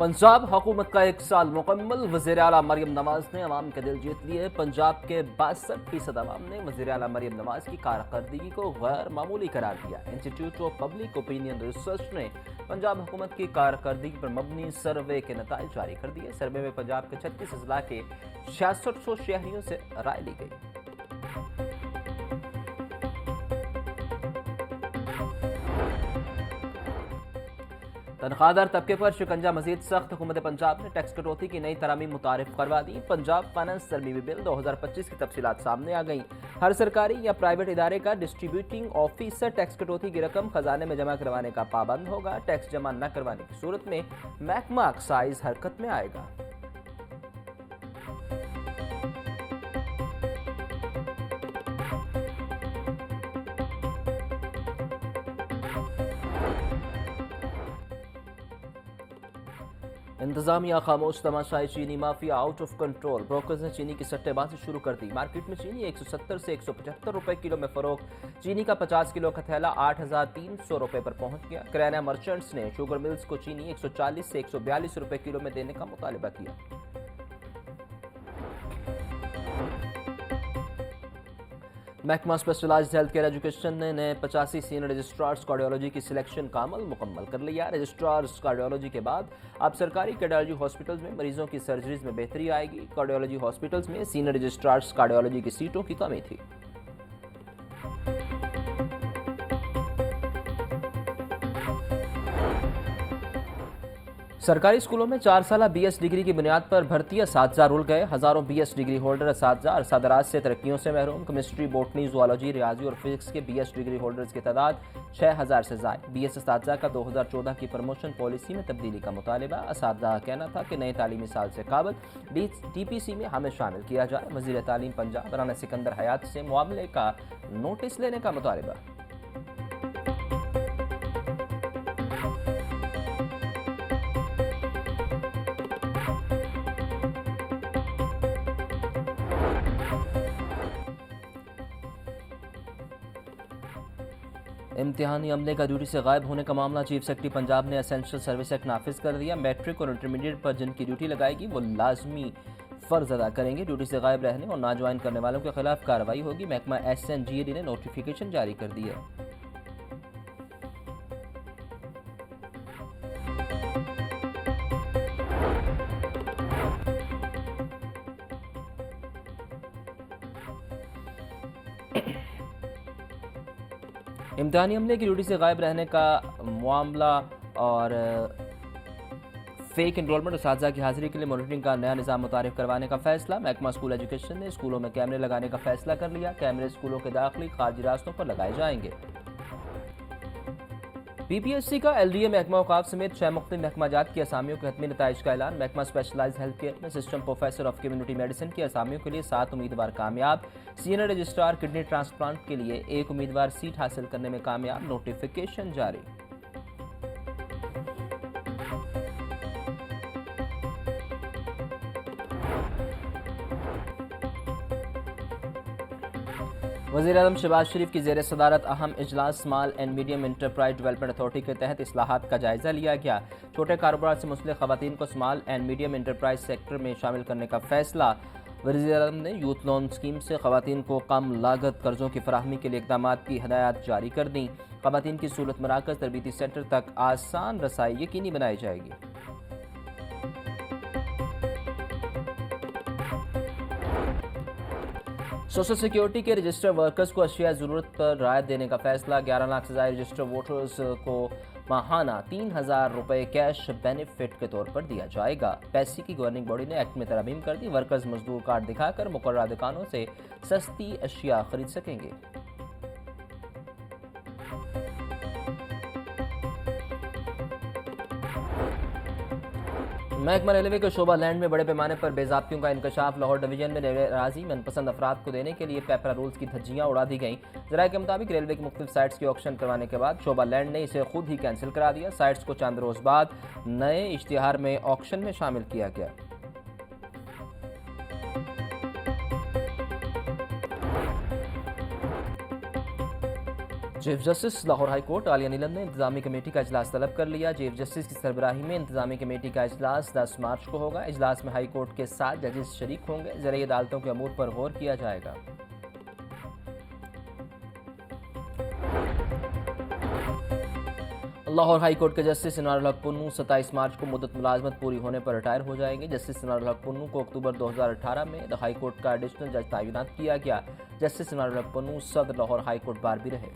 पंजाब हुकूमत का 1 साल मुकम्मल। वज़ीर आला मरियम नवाज ने अवाम के दिल जीत लिए। पंजाब के 62% अवाम ने वज़ीर आला मरियम नवाज की कारकर्दगी को गैर मामूली करार दिया। Institute of public opinion research ने पंजाब हुकूमत की कारकर्दगी पर मबनी सर्वे के नताइज जारी कर दिए। सर्वे में पंजाब के 36 अजला के 6600 शहरियों से राय ली गई। तनख्वाहदार तबके पर शिकंजा मजीद सख्त। हुकूमत पंजाब ने टैक्स कटौती की नई तरामीम मुतारिफ करवा दी। पंजाब फाइनेंस तरमीमी बिल 2025 की तफसीलात सामने आ गई। हर सरकारी या प्राइवेट इदारे का डिस्ट्रीब्यूटिंग ऑफिसर टैक्स कटौती की रकम खजाने में जमा करवाने का पाबंद होगा। टैक्स जमा न करवाने की सूरत में महकमा एक्साइज हरकत में आएगा। इंतजामिया खामोश, तमाशाई चीनी mafia out of control. Brokers ने चीनी की सट्टेबाजी शुरू कर दी। मार्केट में चीनी 170 से 175 रुपए किलो में फरोख्त। चीनी का 50 किलो का थैला 8,300 रुपए पर पहुंच गया। किराना मर्चेंट्स ने शुगर मिल्स को चीनी 140 से 142 रुपए किलो में देने का मुतालबा किया। महकमा स्पेशलाइज्ड हेल्थ केयर एजुकेशन ने 85 सीनियर रजिस्ट्रार्स कार्डियोलॉजी की सिलेक्शन का अमल मुकम्मल कर लिया। रजिस्ट्रार्स कार्डियोलॉजी के बाद अब सरकारी कार्डियोलॉजी हॉस्पिटल्स में मरीजों की सर्जरीज में बेहतरी आएगी। कार्डियोलॉजी हॉस्पिटल्स में सीनियर रजिस्ट्रार्स कार्डियोलॉजी की सीटों की कमी थी। सरकारी स्कूलों में 4 साला BS डिग्री की बुनियाद पर भर्ती असातिज़ा रुल गए। हजारों BS डिग्री होल्डर असातिज़ा अरसा-दराज से तरक्कियों से महरूम। केमिस्ट्री, बोटनी, ज़ूलॉजी, रियाजी और फिजिक्स के BS डिग्री होल्डर्स की तादाद 6000 से ज़ायद। BS असातिज़ा का 2014 की प्रमोशन पॉलिसी में तब्दीली का मुतालिबा। असातिज़ा का कहना था कि नए तालीमी साल से काबल TPC में हमें शामिल किया जाए। वज़ीर तालीम पंजाब राना सिकंदर हयात से मामले का नोटिस लेने का मुतालिबा। इम्तिहानी अमले का ड्यूटी से गायब होने का मामला। चीफ सेक्रेटरी पंजाब ने एसेंशियल सर्विस एक्ट नाफिज कर दिया। मैट्रिक और इंटरमीडिएट पर जिनकी ड्यूटी लगाएगी वो लाजमी फ़र्ज अदा करेंगे। ड्यूटी से गायब रहने और ना ज्वाइन करने वालों के खिलाफ कार्रवाई होगी। महकमा SNGAD ने नोटिफिकेशन जारी कर दिया। इम्तिहानी अमले की ड्यूटी से गायब रहने का मामला और फेक एनरोलमेंट असातिज़ा की हाजिरी के लिए मॉनिटरिंग का नया निज़ाम मुतारिफ करवाने का फैसला। महकमा स्कूल एजुकेशन ने स्कूलों में कैमरे लगाने का फैसला कर लिया। कैमरे स्कूलों के दाखिली खारजी रास्तों पर लगाए जाएंगे। PPSC का LDA महकमा औकाफ समेत 6 मुख्तलिफ महकमा जात की असामियों के हतमी नताइज का ऐलान। महकमा स्पेशलाइज्ड हेल्थ केयर में assistant professor of community medicine की असामियों के लिए 7 उम्मीदवार कामयाब। सीनियर रजिस्ट्रार किडनी ट्रांसप्लांट के लिए 1 उम्मीदवार सीट हासिल करने में कामयाब। नोटिफिकेशन जारी। वज़ीर-ए-आज़म शहबाज शरीफ की ज़ेर सदारत अहम इजलास small and medium enterprise development authority के तहत इस्लाहात का जायज़ा लिया गया। छोटे कारोबार से मुंसलिक ख़वातीन को small and medium enterprise sector में शामिल करने का फैसला। वज़ीर-ए-आज़म ने यूथ लोन स्कीम से ख़वातीन को कम लागत कर्ज़ों की फराहमी के लिए इक़दामात की हदायत जारी कर दी। ख़वातीन की सहूलत मराकज़ तरबीती सेंटर तक आसान रसाई यकीनी बनाई जाएगी। सोशल सिक्योरिटी के रजिस्टर वर्कर्स को अशिया ज़रूरत पर रायत देने का फैसला। 11 लाख से ज़ायद रजिस्टर वोटर्स को माहाना 3000 रुपये कैश बेनिफिट के तौर पर दिया जाएगा। पैसे की गवर्निंग बॉडी ने एक्ट में तरमीम कर दी। वर्कर्स मजदूर कार्ड दिखाकर मुकर्ररा दुकानों से सस्ती अशिया खरीद सकेंगे। महकमा रेलवे के शोभा लैंड में बड़े पैमाने पर बेज़ाब्तियों का इंकशाफ। लाहौर डिवीजन में रेलवे राजी मनपसंद अफराद को देने के लिए पेपरा रूल्स की धज्जियां उड़ा दी गईं। ज़राए के मुताबिक रेलवे की मुख्तलिफ साइट्स के ऑक्शन करवाने के बाद शोभा लैंड ने इसे खुद ही कैंसिल करा दिया। साइट्स को चंद रोज़ बाद नए इश्तिहार में ऑक्शन में शामिल किया गया। Chief justice Lahore high court Aliya Neelam ने इंतजामी कमेटी का इजलास तलब कर लिया। चीफ जस्टिस की सरबराही में इंतजामी कमेटी का इजलास 10 मार्च को होगा। इजलास में हाई कोर्ट के 7 जजेस शरीक होंगे। ज़रई अदालतों के अमूर पर गौर किया जाएगा। लाहौर हाई कोर्ट के जस्टिस इनारुल हक पुन्नू 27 मार्च को मुद्दत मुलाजमत पूरी होने पर रिटायर हो जाएंगे। जस्टिस इनारुल हक पुन्नू को अक्टूबर 2018 में हाई कोर्ट का एडिशनल जज तैनात किया गया। जस्टिस इनारुल हक पुन्नू सदर लाहौर हाई कोर्ट बार भी रहे।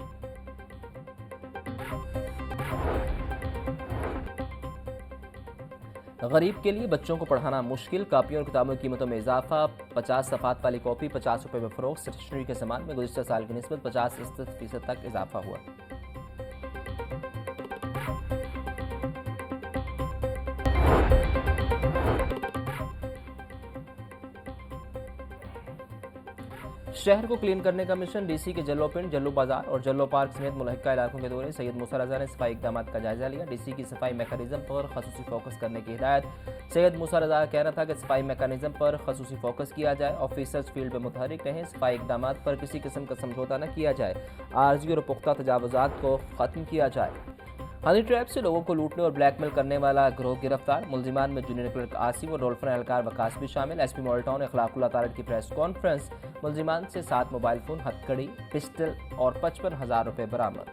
गरीब के लिए बच्चों को पढ़ाना मुश्किल, कापियों और किताबों की कीमतों में इजाफा। 50 सफ़ात वाली कॉपी 50 रुपये में फरोख्त। स्टेशनरी के सामान में गुज़िश्ता साल की निस्बत 50% तक इजाफा हुआ। शहर को क्लीन करने का मिशन। डीसी के जल्लो पिंड, जल्लो बाजार और जल्लो पार्क समेत मुल्हिका इलाकों के दौरे सैयद मूसा रजा ने सफाई इकदाम का जायजा लिया। डीसी की सफाई मैकेनिज्म पर खसूसी फोकस करने की हिदायत। सैयद मूसा रजा का कहना था कि सफाई मैकेनिज्म पर खसूसी फोकस किया जाए। ऑफिसर्स फील्ड में मुतहरिक रहें। सफाई इकदाम पर किसी किस्म का समझौता न किया जाए। आरजी और पुख्ता तजावुजात को ख़त्म किया जाए। हनी ट्रैप से लोगों को लूटने और ब्लैकमेल करने वाला गिरोह गिरफ्तार। मुलजिमान में जूनियर क्लर्क आसिम और डोल्फिन एहलकार वकास भी शामिल। एसपी मॉडल टाउन अखलाकुल्लाह तारड़ की प्रेस कॉन्फ्रेंस। मुलजिमान से 7 मोबाइल फोन, हथकड़ी, पिस्टल और 55,000 रुपये बरामद।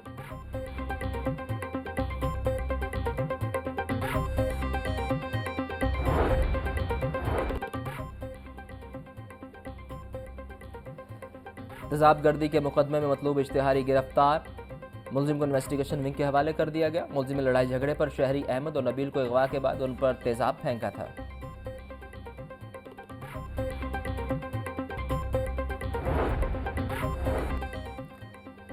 तेजाबगर्दी के मुकदमे में मतलूब इश्तिहारी गिरफ्तार। मुलजिम को इन्वेस्टिगेशन विंग के हवाले कर दिया गया। मुलजिम ने लड़ाई झगड़े पर शहरी अहमद और नबील को अगवा के बाद उन पर तेजाब फेंका था।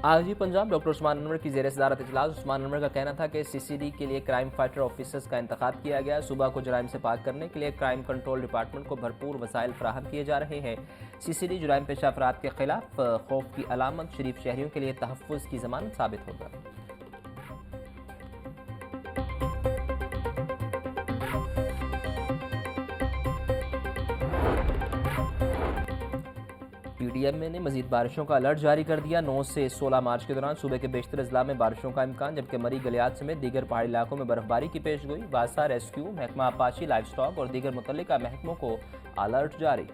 आईजी पंजाब डॉक्टर उस्मान अनवर की ज़ेर सदारत इजलास। उस्मान अनवर का कहना था कि सीसीडी के लिए क्राइम फाइटर ऑफिसर्स का इंतखाब किया गया। सूबा को जराइम से पाक करने के लिए क्राइम कंट्रोल डिपार्टमेंट को भरपूर वसाइल फराहम किए जा रहे हैं। सीसीडी जुराइम पेशा अफराद के खिलाफ खौफ की अलामत, शरीफ शहरियों के लिए तहफ़्फ़ुज़ की ज़मानत साबित होगा। पीडीएम ने मजीद बारिशों का अलर्ट जारी कर दिया। 9 से 16 मार्च के दौरान सूबे के बेशतर अजला में बारिशों का इम्कान, जबकि मरी गलियात समेत दीगर पहाड़ी इलाकों में बर्फबारी की पेश गोई। वासा, रेस्क्यू, महकमा अपाची, लाइफ स्टॉक और दीगर मुतल्लिका महकमों को अलर्ट जारी।